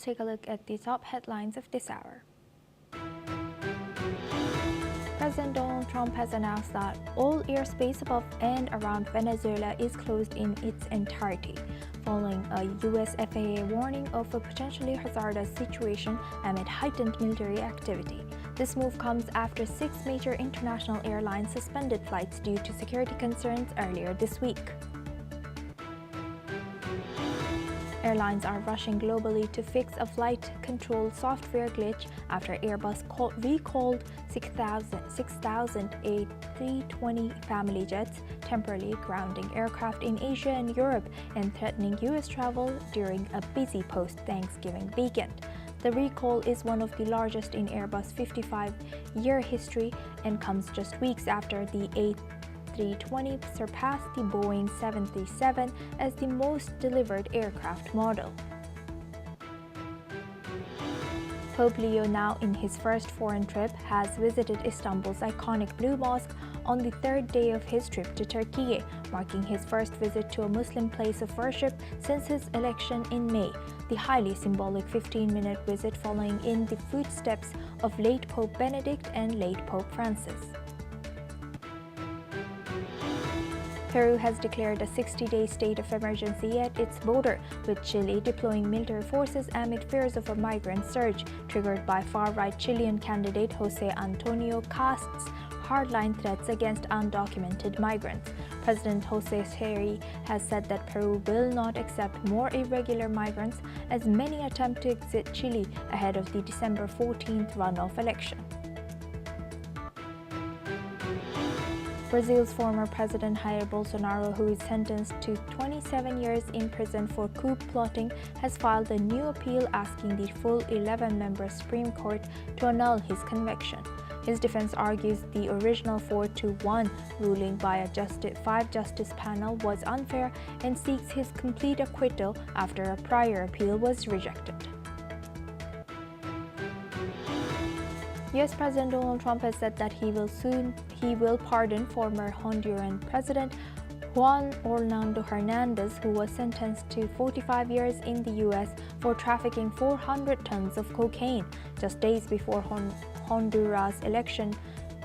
Take a look at the top headlines of this hour. President Donald Trump has announced that all airspace above and around Venezuela is closed in its entirety, following a U.S. FAA warning of a potentially hazardous situation amid heightened military activity. This move comes after 6 major international airlines suspended flights due to security concerns earlier this week. Airlines are rushing globally to fix a flight control software glitch after Airbus recalled 6,000 A320 family jets, temporarily grounding aircraft in Asia and Europe and threatening U.S. travel during a busy post-Thanksgiving weekend. The recall is one of the largest in Airbus' 55-year history and comes just weeks after the A320 surpassed the Boeing 737 as the most delivered aircraft model. Pope Leo, now in his first foreign trip, has visited Istanbul's iconic Blue Mosque on the third day of his trip to Turkey, marking his first visit to a Muslim place of worship since his election in May. The highly symbolic 15-minute visit following in the footsteps of late Pope Benedict and late Pope Francis. Peru has declared a 60-day state of emergency at its border, with Chile deploying military forces amid fears of a migrant surge triggered by far-right Chilean candidate José Antonio Cast's hardline threats against undocumented migrants. President José Serri has said that Peru will not accept more irregular migrants as many attempt to exit Chile ahead of the December 14th runoff election. Brazil's former president Jair Bolsonaro, who is sentenced to 27 years in prison for coup plotting, has filed a new appeal asking the full 11-member Supreme Court to annul his conviction. His defense argues the original 4-1 ruling by a 5-justice panel was unfair and seeks his complete acquittal after a prior appeal was rejected. U.S. President Donald Trump has said that he will pardon former Honduran President Juan Orlando Hernandez, who was sentenced to 45 years in the U.S. for trafficking 400 tons of cocaine. Just days before Honduras' election,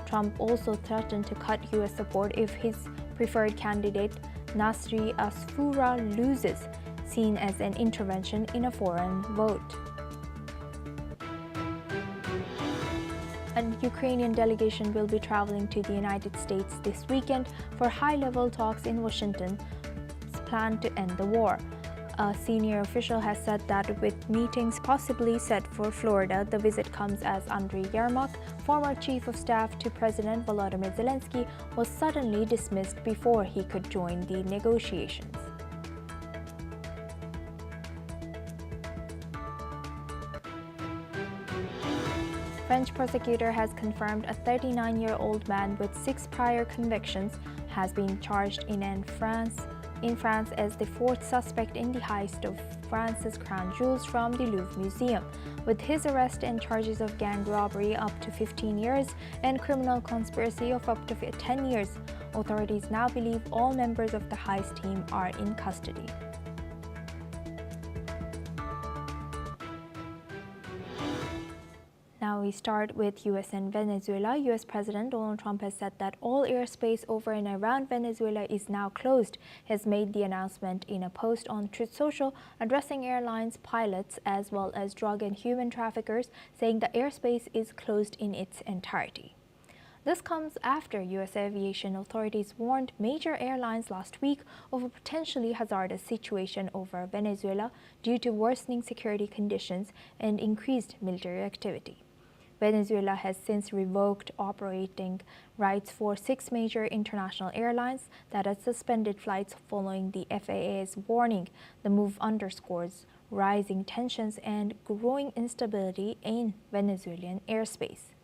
Trump also threatened to cut U.S. support if his preferred candidate, Nasri Asfoura, loses, seen as an intervention in a foreign vote. A Ukrainian delegation will be traveling to the United States this weekend for high-level talks in Washington planned to end the war. A senior official has said that with meetings possibly set for Florida, the visit comes as Andriy Yermak, former chief of staff to President Volodymyr Zelensky, was suddenly dismissed before he could join the negotiations. French prosecutor has confirmed a 39-year-old man with 6 prior convictions has been charged in France as the 4th suspect in the heist of France's crown jewels from the Louvre Museum. With his arrest and charges of gang robbery up to 15 years and criminal conspiracy of up to 10 years, authorities now believe all members of the heist team are in custody. Now we start with U.S. and Venezuela. U.S. President Donald Trump has said that all airspace over and around Venezuela is now closed. He has made the announcement in a post on Truth Social addressing airlines, pilots, as well as drug and human traffickers, saying the airspace is closed in its entirety. This comes after U.S. aviation authorities warned major airlines last week of a potentially hazardous situation over Venezuela due to worsening security conditions and increased military activity. Venezuela has since revoked operating rights for 6 major international airlines that had suspended flights following the FAA's warning. The move underscores rising tensions and growing instability in Venezuelan airspace.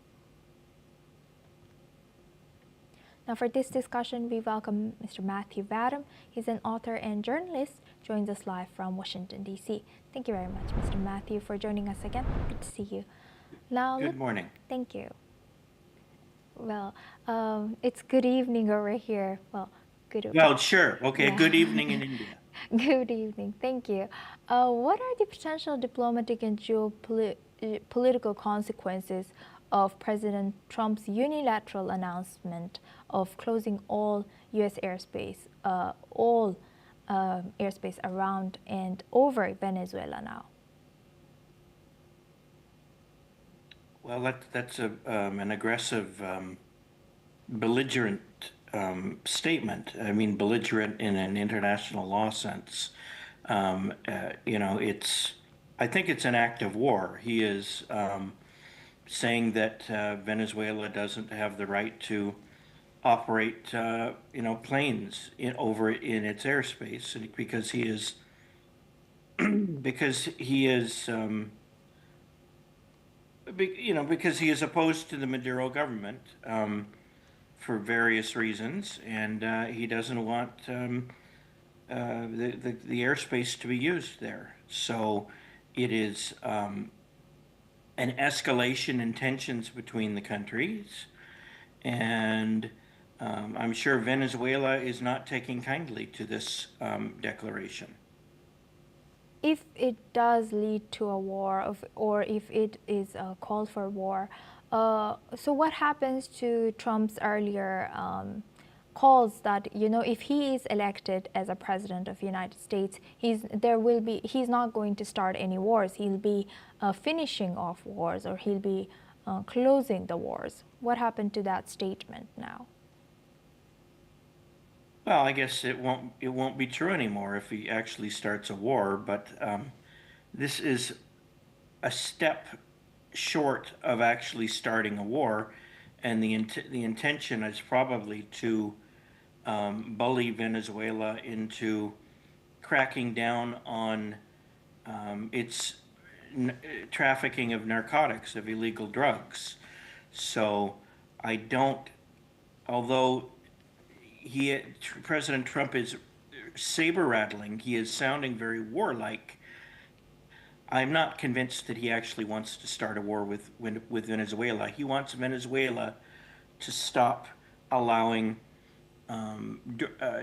Now for this discussion, we welcome Mr. Matthew Vadum. He's an author and journalist, joins us live from Washington, D.C. Thank you very much, Mr. Matthew, for joining us again. Good to see you. Now, good morning. Thank you. Well, it's good evening over here. Well, Well, sure. Okay, yeah. Good evening in India. Good evening. Thank you. What are the potential diplomatic and geopolitical consequences of President Trump's unilateral announcement of closing all U.S. airspace around and over Venezuela now? Well, that's an aggressive, belligerent statement. I mean, belligerent in an international law sense. I think it's an act of war. He is saying that Venezuela doesn't have the right to operate, planes over in its airspace because he is because he is because he is opposed to the Maduro government for various reasons, and he doesn't want the airspace to be used there. So it is an escalation in tensions between the countries, and I'm sure Venezuela is not taking kindly to this declaration. If it does lead to a war, or if it is a call for war, so what happens to Trump's earlier calls that, if he is elected as a president of the United States, he's not going to start any wars. He'll be finishing off wars, or he'll be closing the wars. What happened to that statement now? Well, I guess it won't be true anymore if he actually starts a war. But this is a step short of actually starting a war, and the intention is probably to bully Venezuela into cracking down on its trafficking of narcotics, of illegal drugs. So I don't, although President Trump is saber rattling, he is sounding very warlike. I'm not convinced that he actually wants to start a war with Venezuela. He wants Venezuela to stop allowing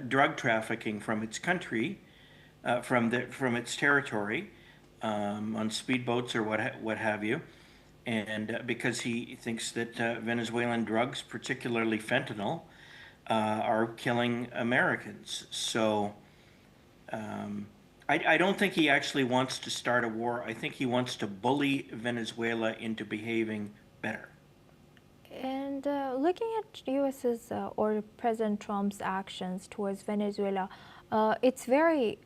drug trafficking from its country, from its territory, on speedboats or what have you, and because he thinks that Venezuelan drugs, particularly fentanyl, are killing Americans. So I don't think he actually wants to start a war. I think he wants to bully Venezuela into behaving better. And looking at U.S.'s or President Trump's actions towards Venezuela, it's very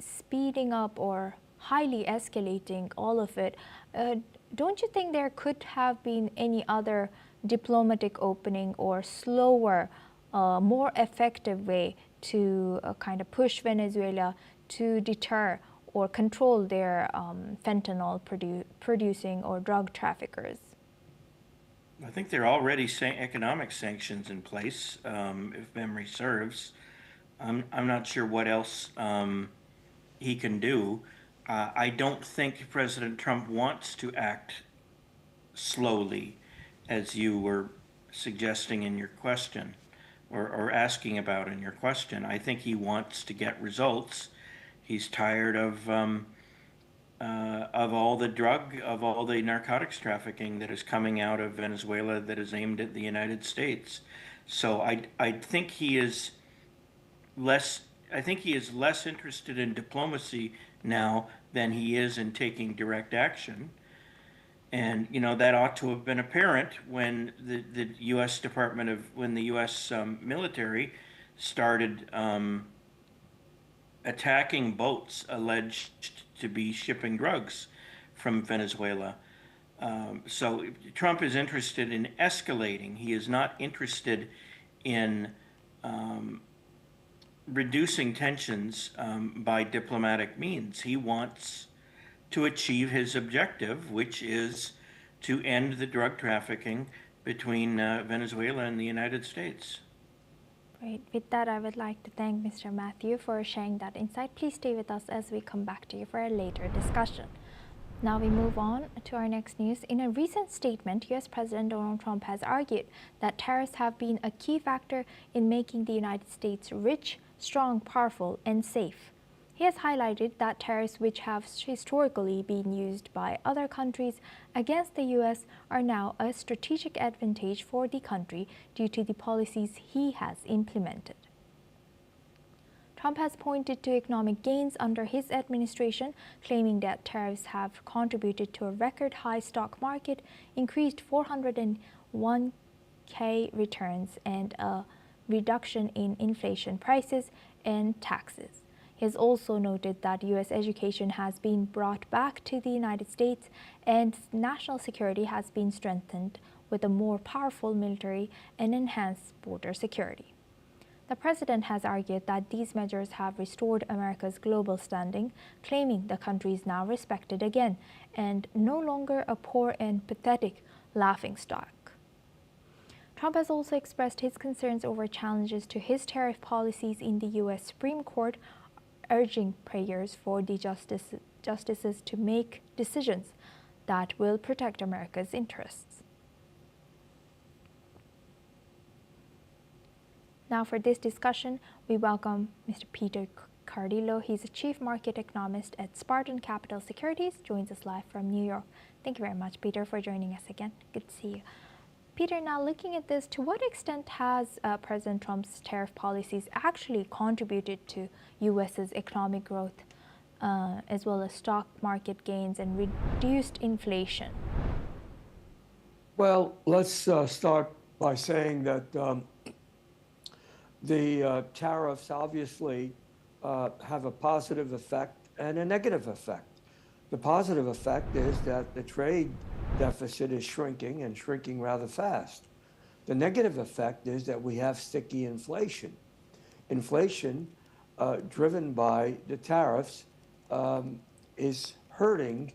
speeding up or highly escalating all of it. Don't you think there could have been any other diplomatic opening or slower, more effective way to kind of push Venezuela to deter or control their fentanyl producing or drug traffickers? I think there are already economic sanctions in place, if memory serves. I'm not sure what else he can do. I don't think President Trump wants to act slowly, as you were suggesting in your question, or asking about in your question. I think he wants to get results. He's tired of all the narcotics trafficking that is coming out of Venezuela that is aimed at the United States. So I think he is less interested in diplomacy now than he is in taking direct action. And that ought to have been apparent when the U.S. when the U.S. Military started attacking boats alleged to be shipping drugs from Venezuela. So Trump is interested in escalating. He is not interested in reducing tensions by diplomatic means. He wants to achieve his objective, which is to end the drug trafficking between Venezuela and the United States. Great. With that, I would like to thank Mr. Matthew for sharing that insight. Please stay with us as we come back to you for a later discussion. Now we move on to our next news. In a recent statement, U.S. President Donald Trump has argued that tariffs have been a key factor in making the United States rich, strong, powerful, and safe. He has highlighted that tariffs, which have historically been used by other countries against the U.S., are now a strategic advantage for the country due to the policies he has implemented. Trump has pointed to economic gains under his administration, claiming that tariffs have contributed to a record high stock market, increased 401k returns, and a reduction in inflation prices and taxes. He has also noted that U.S. education has been brought back to the United States and national security has been strengthened with a more powerful military and enhanced border security. The president has argued that these measures have restored America's global standing, claiming the country is now respected again and no longer a poor and pathetic laughingstock. Trump has also expressed his concerns over challenges to his tariff policies in the U.S. Supreme Court, urging prayers for the justices to make decisions that will protect America's interests. Now for this discussion, we welcome Mr. Peter Cardillo. He's a chief market economist at Spartan Capital Securities, joins us live from New York. Thank you very much, Peter, for joining us again. Good to see you. Peter, now looking at this, to what extent has President Trump's tariff policies actually contributed to U.S.'s economic growth, as well as stock market gains and reduced inflation? Well, let's start by saying that the tariffs obviously have a positive effect and a negative effect. The positive effect is that the trade deficit is shrinking and shrinking rather fast. The negative effect is that we have sticky inflation. Inflation driven by the tariffs is hurting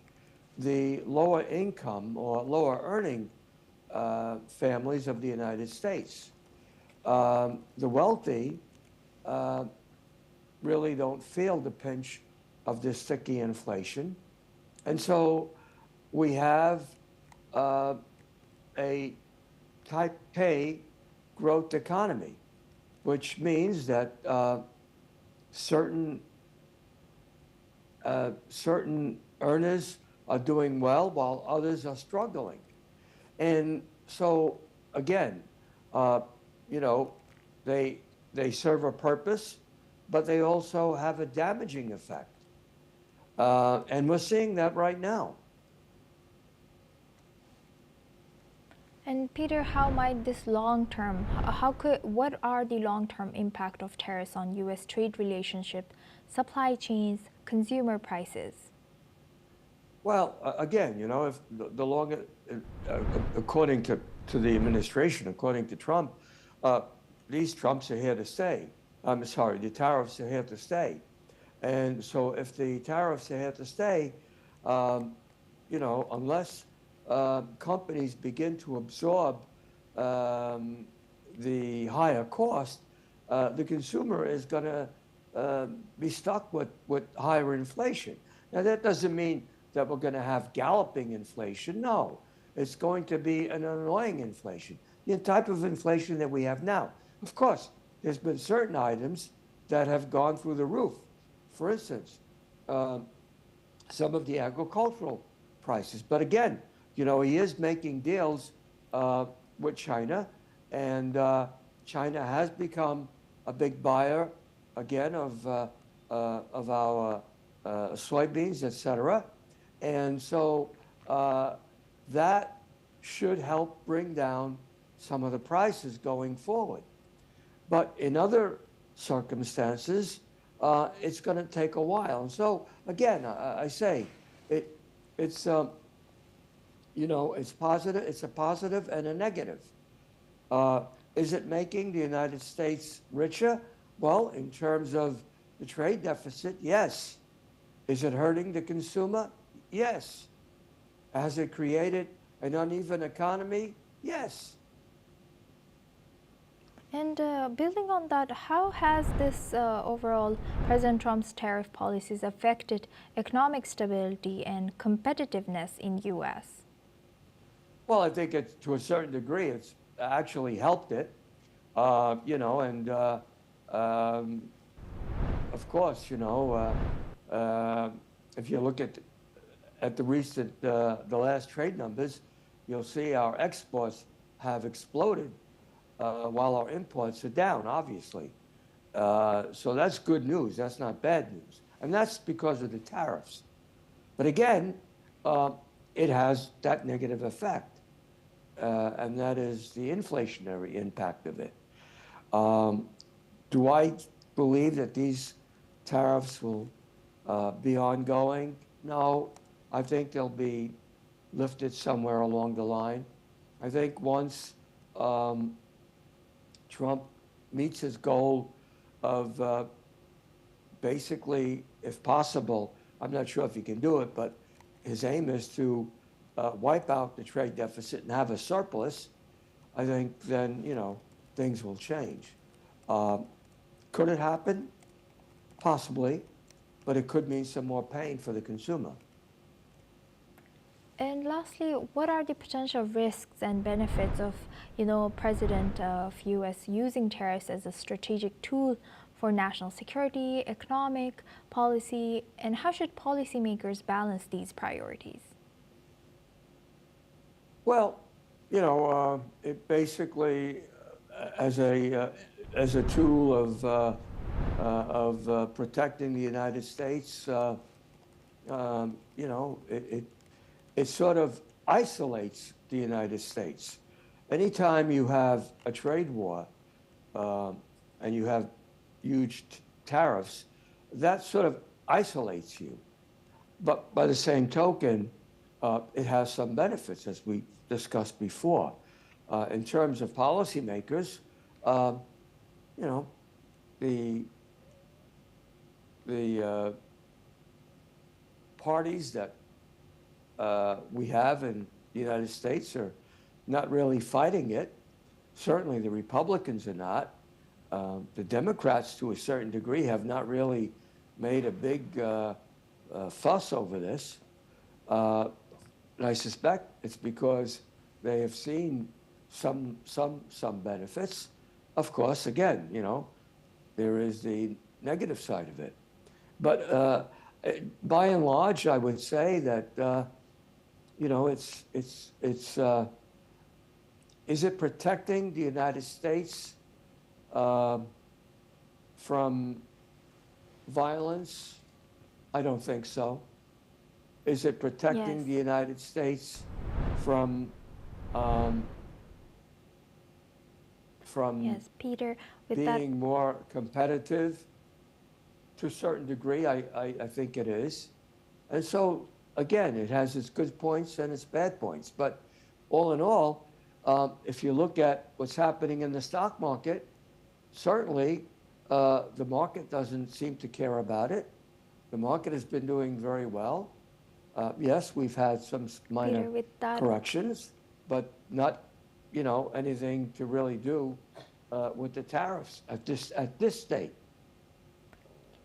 the lower income or lower earning families of the United States. The wealthy really don't feel the pinch of this sticky inflation. And so we have a type K growth economy, which means that certain earners are doing well while others are struggling. And so, again, they serve a purpose, but they also have a damaging effect. And we're seeing that right now. And Peter, how might this long-term, what are the long-term impact of tariffs on U.S. trade relationship, supply chains, consumer prices? Well, again, if the longer, according to the administration, according to Trump, these Trumps are here to stay. The tariffs are here to stay. And so if the tariffs are here to stay, unless companies begin to absorb the higher cost, the consumer is going to be stuck with higher inflation. Now, that doesn't mean that we're going to have galloping inflation. No, it's going to be an annoying inflation, the type of inflation that we have now. Of course, there's been certain items that have gone through the roof. For instance, some of the agricultural prices. But again, he is making deals with China, and China has become a big buyer again of our soybeans, etc. And so that should help bring down some of the prices going forward. But in other circumstances, it's going to take a while. And so again, I say it's positive. It's a positive and a negative. Is it making the United States richer? Well, in terms of the trade deficit, yes. Is it hurting the consumer? Yes. Has it created an uneven economy? Yes. And building on that, how has this overall President Trump's tariff policies affected economic stability and competitiveness in U.S.? Well, I think to a certain degree, it's actually helped it, of course, if you look at the recent, the last trade numbers, you'll see our exports have exploded while our imports are down, obviously. So that's good news. That's not bad news. And that's because of the tariffs. But again, it has that negative effect, and that is the inflationary impact of it. Do I believe that these tariffs will be ongoing? No, I think they'll be lifted somewhere along the line. I think once Trump meets his goal of basically, if possible, I'm not sure if he can do it, but his aim is to wipe out the trade deficit and have a surplus, I think then, things will change. Could it happen? Possibly, but it could mean some more pain for the consumer. And lastly, what are the potential risks and benefits of, President of U.S. using tariffs as a strategic tool for national security, economic policy, and how should policymakers balance these priorities? Well, it basically, as a tool of protecting the United States, it sort of isolates the United States. Anytime you have a trade war and you have huge tariffs, that sort of isolates you. But by the same token, it has some benefits, as we discussed before. In terms of policymakers, the parties that we have in the United States are not really fighting it. Certainly the Republicans are not. The Democrats, to a certain degree, have not really made a big fuss over this. And I suspect it's because they have seen some benefits. Of course, again, there is the negative side of it. But by and large, I would say that is it protecting the United States from violence? I don't think so. Is it protecting the United States from Yes, Peter, with being more competitive? To a certain degree, I think it is. And so, again, it has its good points and its bad points. But all in all, if you look at what's happening in the stock market, certainly the market doesn't seem to care about it. The market has been doing very well. Yes, we've had some minor corrections, but not, anything to really do with the tariffs at this state.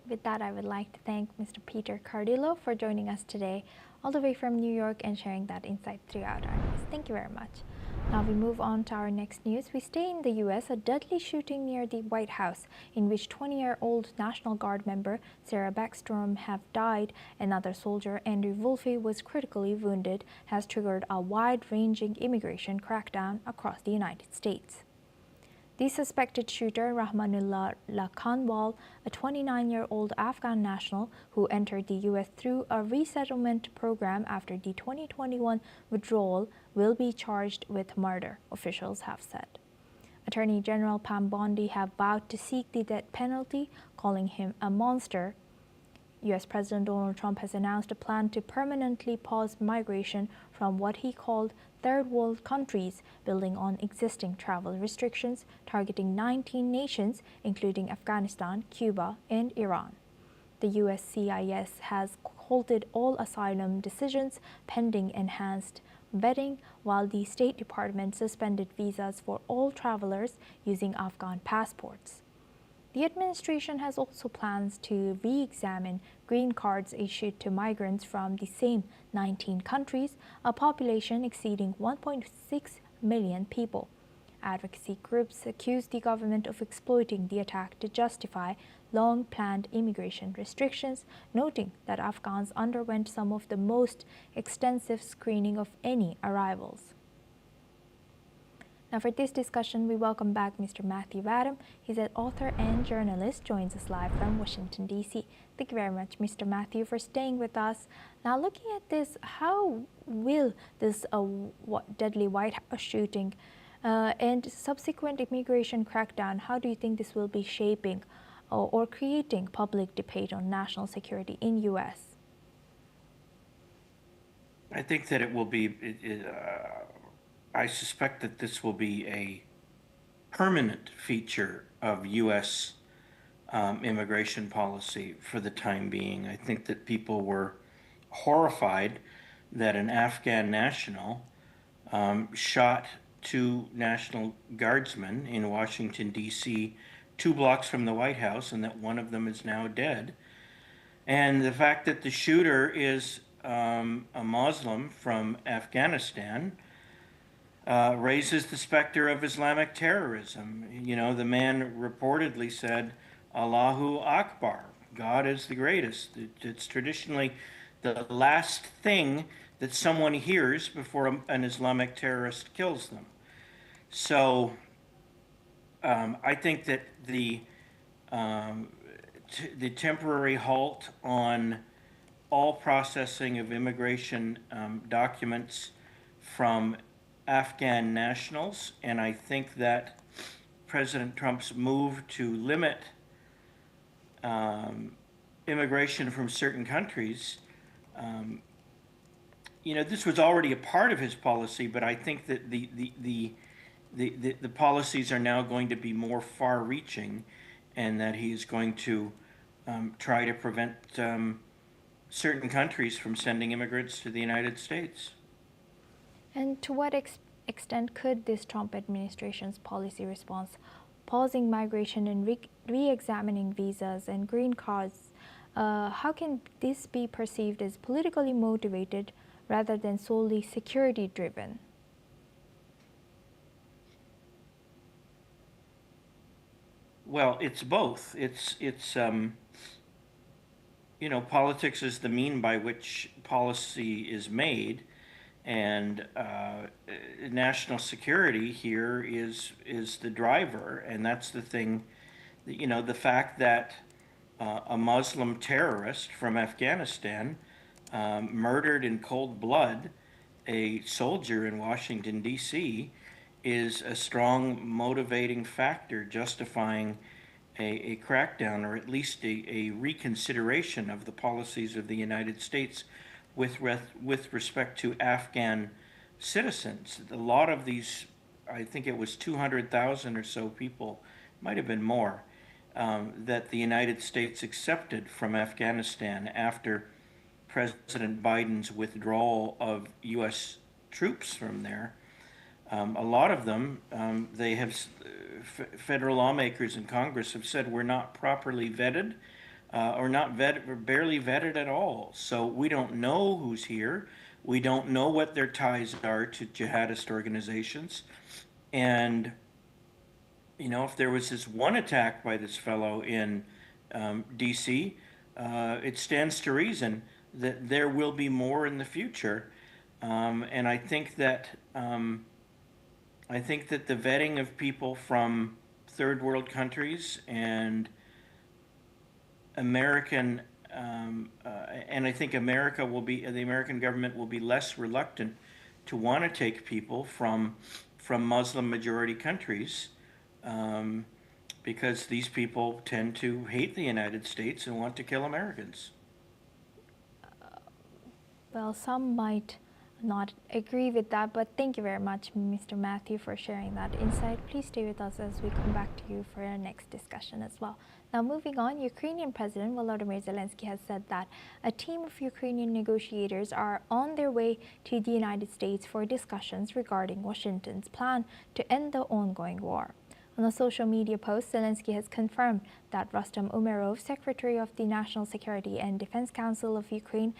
With that, I would like to thank Mr. Peter Cardillo for joining us today, all the way from New York, and sharing that insight throughout our news. Thank you very much. Now we move on to our next news. We stay in the U.S. A deadly shooting near the White House, in which 20-year-old National Guard member Sarah Backstrom have died. Another soldier, Andrew Wolfe, was critically wounded, has triggered a wide-ranging immigration crackdown across the United States. The suspected shooter, Rahmanullah Lakhanwal, a 29-year-old Afghan national who entered the U.S. through a resettlement program after the 2021 withdrawal, will be charged with murder, officials have said. Attorney General Pam Bondi have vowed to seek the death penalty, calling him a monster. U.S. President Donald Trump has announced a plan to permanently pause migration from what he called third world countries, building on existing travel restrictions targeting 19 nations, including Afghanistan, Cuba, and Iran. The USCIS has halted all asylum decisions pending enhanced vetting, while the State Department suspended visas for all travelers using Afghan passports. The administration has also plans to re-examine green cards issued to migrants from the same 19 countries, a population exceeding 1.6 million people. Advocacy groups accused the government of exploiting the attack to justify long-planned immigration restrictions, noting that Afghans underwent some of the most extensive screening of any arrivals. Now for this discussion, we welcome back Mr. Matthew Adam. He's an author and journalist, joins us live from Washington, D.C. Thank you very much, Mr. Matthew, for staying with us. Now looking at this, how will this deadly White House shooting and subsequent immigration crackdown, how do you think this will be shaping or creating public debate on national security in U.S.? I think that it will be, I suspect that this will be a permanent feature of U.S. Immigration policy for the time being. I think that people were horrified that an Afghan national shot two National Guardsmen in Washington, D.C., 2 blocks from the White House, and that one of them is now dead. And the fact that the shooter is a Muslim from Afghanistan raises the specter of Islamic terrorism. You know, the man reportedly said, Allahu Akbar, God is the greatest. It's traditionally the last thing that someone hears before an Islamic terrorist kills them. So I think that the temporary halt on all processing of immigration documents from Afghan nationals, and I think that President Trump's move to limit immigration from certain countries, you know, this was already a part of his policy, but I think that the policies are now going to be more far-reaching, and that he's going to try to prevent certain countries from sending immigrants to the United States. And to what extent could this Trump administration's policy response, pausing migration and re-examining visas and green cards, how can this be perceived as politically motivated rather than solely security-driven? Well, it's both. It's you know, politics is the mean by which policy is made, and national security here is the driver, and that's the thing. You know, the fact that a Muslim terrorist from Afghanistan murdered in cold blood a soldier in Washington, D.C., is a strong motivating factor justifying a crackdown, or at least a reconsideration of the policies of the United States with respect to Afghan citizens. A lot of these, I think it was 200,000 or so people, might have been more, that the United States accepted from Afghanistan after President Biden's withdrawal of U.S. troops from there. A lot of them, they have, federal lawmakers in Congress have said we're not properly vetted, or not vetted, or barely vetted at all. So we don't know who's here. We don't know what their ties are to jihadist organizations. And, you know, if there was this one attack by this fellow in D.C., it stands to reason that there will be more in the future. And I think that the vetting of people from third world countries and American, and I think the American government will be less reluctant to want to take people from Muslim majority countries, because these people tend to hate the United States and want to kill Americans. Well, some might not agree with that, but thank you very much, Mr. Matthew, for sharing that insight. Please stay with us as we come back to you for our next discussion as well. Now, moving on, Ukrainian President Volodymyr Zelensky has said that a team of Ukrainian negotiators are on their way to the United States for discussions regarding Washington's plan to end the ongoing war. On a social media post, Zelensky has confirmed that Rustem Umerov, Secretary of the National Security and Defense Council of Ukraine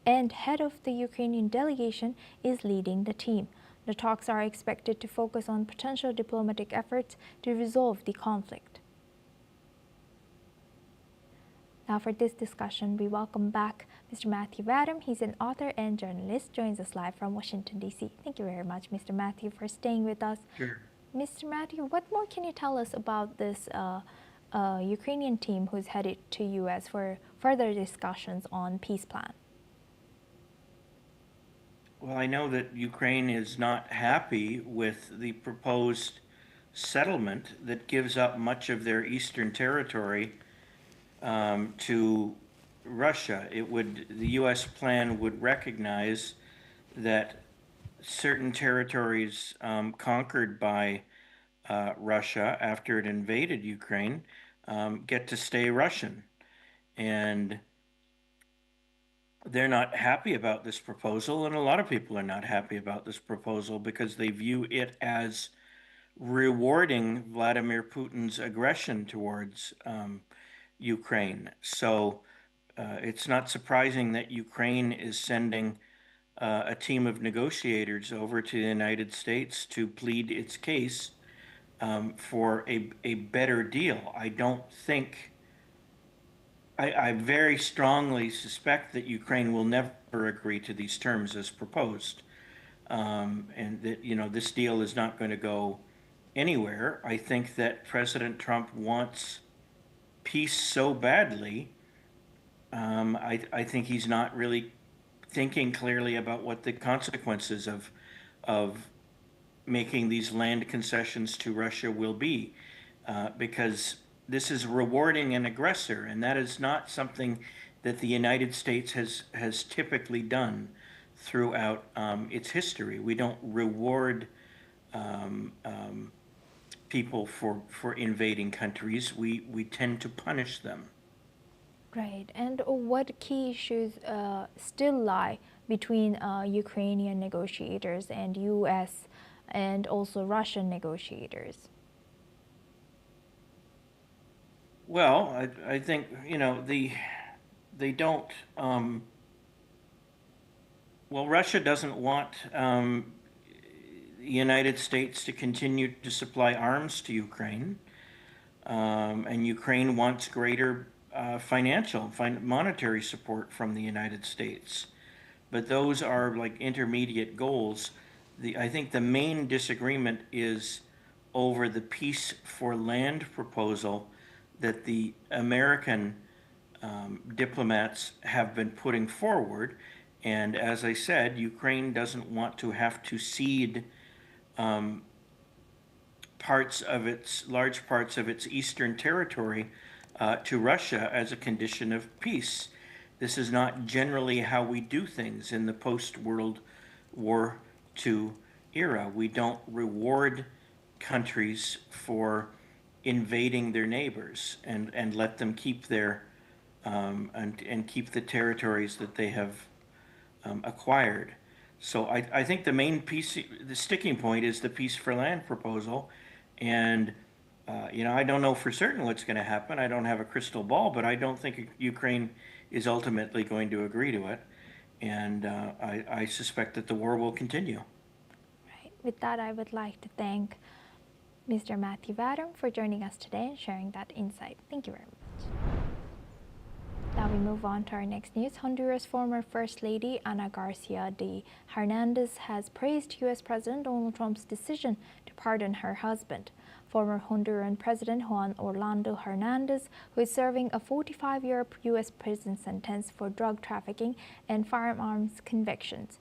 and head of the Ukrainian delegation, is leading the team. The talks are expected to focus on potential diplomatic efforts to resolve the conflict. Now for this discussion, we welcome back Mr. Matthew Vadum. He's an author and journalist, joins us live from Washington, D.C. Thank you very much, Mr. Matthew, for staying with us. Sure. Mr. Matthew, what more can you tell us about this Ukrainian team who's headed to U.S. for further discussions on peace plan? Well, I know that Ukraine is not happy with the proposed settlement that gives up much of their eastern territory to Russia. The U.S. plan would recognize that certain territories conquered by Russia after it invaded Ukraine get to stay Russian. And they're not happy about this proposal, and a lot of people are not happy about this proposal because they view it as rewarding Vladimir Putin's aggression towards Ukraine. So it's not surprising that Ukraine is sending a team of negotiators over to the United States to plead its case for a better deal. I very strongly suspect that Ukraine will never agree to these terms as proposed, and that, this deal is not going to go anywhere. I think that President Trump wants peace so badly. I think he's not really thinking clearly about what the consequences of making these land concessions to Russia will be, because this is rewarding an aggressor, and that is not something that the United States has typically done throughout its history. We don't reward people for invading countries. We tend to punish them. Right. And what key issues still lie between Ukrainian negotiators and U.S. and also Russian negotiators? Well, I think, they don't, Russia doesn't want the United States to continue to supply arms to Ukraine, and Ukraine wants greater monetary support from the United States. But those are like intermediate goals. I think the main disagreement is over the peace for land proposal that the American diplomats have been putting forward. And as I said, Ukraine doesn't want to have to cede large parts of its eastern territory to Russia as a condition of peace. This is not generally how we do things in the post-World War II era. We don't reward countries for invading their neighbors and let them keep their and keep the territories that they have acquired. So I think the sticking point is the peace for land proposal, and I don't know for certain what's going to happen. I don't have a crystal ball, but I don't think Ukraine is ultimately going to agree to it, and I suspect that the war will continue. Right. With that, I would like to thank Mr. Matthew Vadum for joining us today and sharing that insight. Thank you very much. Now we move on to our next news. Honduras former First Lady Ana Garcia de Hernandez has praised U.S. President Donald Trump's decision to pardon her husband. Former Honduran President Juan Orlando Hernandez, who is serving a 45-year U.S. prison sentence for drug trafficking and firearms convictions.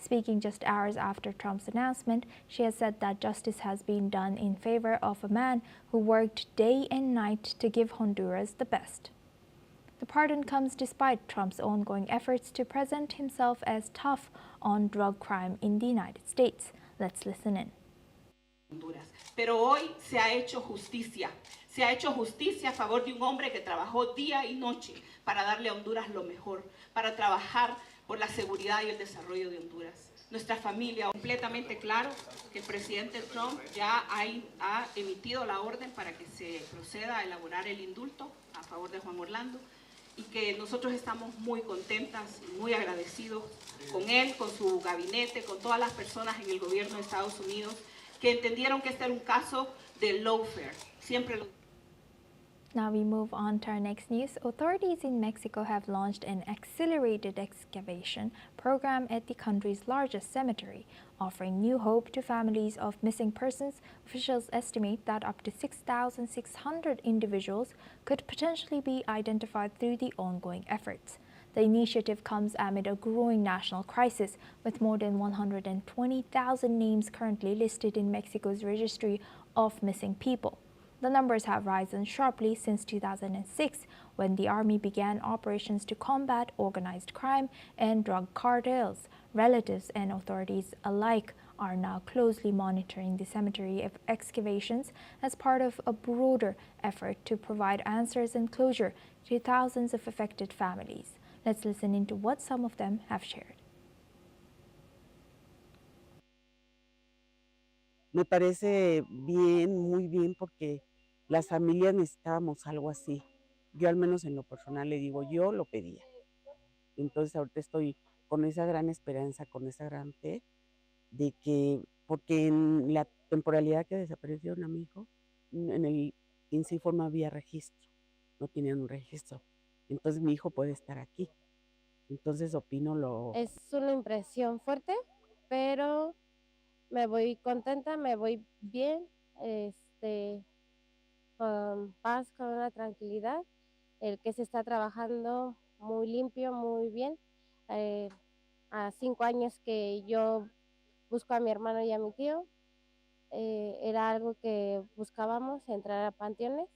Speaking just hours after Trump's announcement, she has said that justice has been done in favor of a man who worked day and night to give Honduras the best. The pardon comes despite Trump's ongoing efforts to present himself as tough on drug crime in the United States. Let's listen in. Honduras. Pero hoy se ha hecho justicia. Se ha hecho justicia a favor de un hombre que trabajó día y noche para darle a Honduras lo mejor, para trabajar por la seguridad y el desarrollo de Honduras. Nuestra familia, completamente claro que el presidente Trump ya ha emitido la orden para que se proceda a elaborar el indulto a favor de Juan Orlando. y que nosotros estamos muy contentas y muy agradecidos con él, con su gabinete, con todas las personas en el gobierno de Estados Unidos que entendieron que este era un caso de lawfare. Siempre lo... Now we move on to our next news. Authorities in Mexico have launched an accelerated excavation program at the country's largest cemetery, offering new hope to families of missing persons. Officials estimate that up to 6,600 individuals could potentially be identified through the ongoing efforts. The initiative comes amid a growing national crisis, with more than 120,000 names currently listed in Mexico's registry of missing people. The numbers have risen sharply since 2006, when the army began operations to combat organized crime and drug cartels. Relatives and authorities alike are now closely monitoring the cemetery excavations as part of a broader effort to provide answers and closure to thousands of affected families. Let's listen into what some of them have shared. Me parece bien, muy bien, porque las familias necesitábamos algo así. Yo al menos en lo personal le digo, yo lo pedía. Entonces ahorita estoy con esa gran esperanza, con esa gran fe, de que, porque en la temporalidad que desaparecieron a mi hijo, en el INSIFOR no había registro, no tenían un registro. Entonces mi hijo puede estar aquí. Entonces opino lo... Es una impresión fuerte, pero me voy contenta, me voy bien, con paz, con una tranquilidad, el que se está trabajando muy limpio, muy bien. A 5 años que yo busco a mi hermano y a mi tío, era algo que buscábamos, entrar a panteones.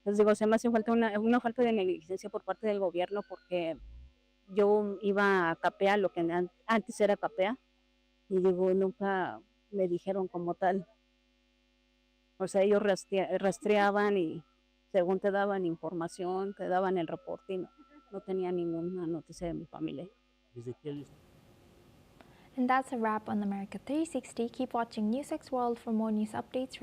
Les digo, se me hace falta una falta de negligencia por parte del gobierno, porque yo iba a CAPEA, lo que antes era CAPEA, y digo, nunca me dijeron como tal. O sea, ellos rastreaban y según te daban información, te daban el reporte y no tenía ninguna noticia de mi familia. And that's a wrap on America 360. Keep watching NewsX World for more news updates.